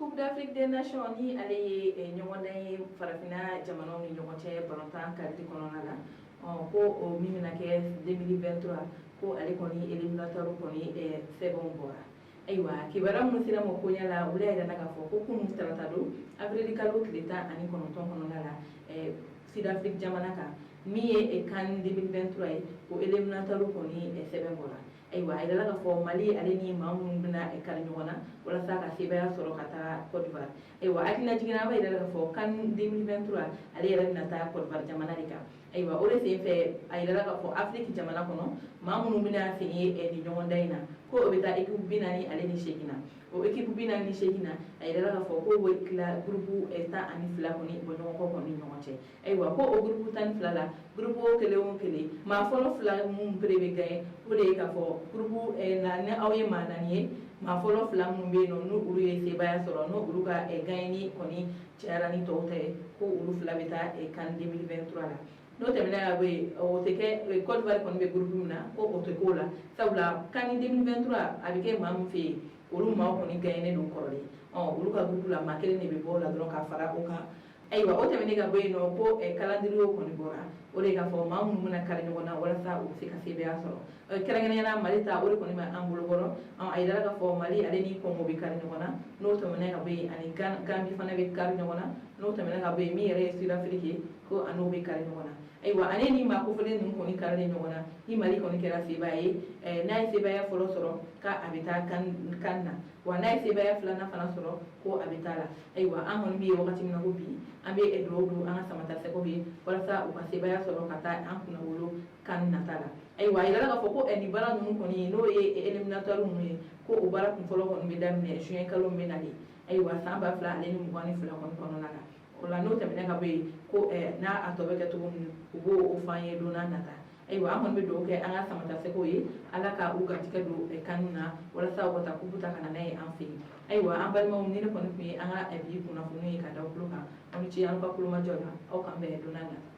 Coupe d'Afrique des Nations ni ale ye ɲɔgɔn dan ye farafina jamanaw ni ɲɔgɔn cɛ balontan kariti kɔnɔna la ko o min bɛna kɛ 2023 ko ale kɔni éliminatoire kɔni sɛbɛnw bɔra. Ayiwa kibaruya minnu sera ma koɲa la olu y'a yira k'a fɔ ko kunun tarata don avril kalo tile 19 kɔnɔna la Sud-Afrique jamana kan min ye CAN 2023 ye o éliminatoire kɔni sɛbɛn bɔra. Ayiwa a yirala k'a fɔ Mali ale ni maa minnu bɛna kari ɲɔgɔn na walasa ka sebaya sɔrɔ ka taa Côte d'Ivoire. Ayiwa hakilina jiginna b'a yirala k'a fɔ CAN 2023 ale yɛrɛ bɛna taa Côte d'Ivoire jamana de kan. Ayiwa o de senfɛ a yirala k'a fɔ Afrique jamana kɔnɔ maa minnu bɛna fini ni ɲɔgɔn dan in na ko o bɛ taa équipe 48 na. O équipe 48 na a yirala k'a fɔ ko bɛ tila groupe 12 kɔni bɔ ɲɔgɔn kɔ kɔni ni ɲɔgɔn cɛ. Ayiwa ko o groupe 12 la groupe o kelen maa fɔlɔ fila minnu bere bɛ gagner o de ye k'a fɔ groupe ni aw ye maa 4 ye maa fɔlɔ fila minnu bɛ yen nɔ n'u olu ye sebaya sɔrɔ n'u olu ka gagner kɔni cayara ni tɔw ta ye ko olu fila bɛ taa CAN 2023 la. N'o tɛmɛna ka bɔ yen o tɛ kɛ Côte d'Ivoire kɔni bɛ groupe min na ko o tɛ k'o la sabula CAN 2023 a bɛ kɛ maa min fɛ yen olu maa kɔni gagner don kɔrɔlen olu ka groupe la maa kelen de bɛ bɔ o la dɔrɔn ka fara o kan. Ayiwa o tɛmɛnen ka bɔ yen nɔ ko calendrier kɔni bɔra o de k'a fɔ maa minnu bɛna kari ɲɔgɔn na walasa u bɛ se ka sebaya sɔrɔ kɛrɛnkɛrɛnnenya Mali ta o de kɔni bɛ an bolo kɔrɔ a yirala k'a fɔ Mali ale ni Congo bɛ kari ɲɔgɔn na n'o tɛmɛnen ka bɔ yen ani Gambie fana bɛ kari ɲɔgɔn na n'o tɛmɛnen ka bɔ yen min yɛrɛ ye Sud-Afrique ye ko a n'o bɛ kari ɲɔgɔn na. Ayiwa ale ni maa kofɔlen ninnu kɔni karilen ɲɔgɔn na ni Mali kɔni kɛra sebaya ye n'a ye sebaya fɔlɔ sɔrɔ k'a bɛ taa CAN na wa n'a ye sebaya filanan fana sɔrɔ ko a bɛ taa la. Ayiwa an kɔni bɛ yen wagati min na ko bi an bɛ dugawu don an ka Samata Sɛko bɛ walasa u ka sebaya sɔrɔ ka taa an kunna wolo CAN nata la. Ayiwa a yirala k'a fɔ ko nin baara ninnu kɔni n'o ye éliminatoire ninnu ye ko o baara kun fɔlɔ kɔni bɛ daminɛ juin kalo min na de. Ayiwa san 2022 kɔni kɔnɔna la. O la n'o tɛmɛnen ka bɔ yen ko n'a a tɔ bɛ kɛ cogo min u b'o f'an ye don n'a nata. Ayiwa an kɔni bɛ dugawu kɛ an ka Samata Sɛko ye Ala ka u garijɛgɛ don CAN na walasa u ka taa coupe ta ka na n'a ye an fɛ yen. Ayiwa an balimaw ni ne kɔni tun ye an ka bi kunnafoni ye ka da o tulo kan aw ni ce an ka kulomajɔ la aw k'an bɛn don n'a nata.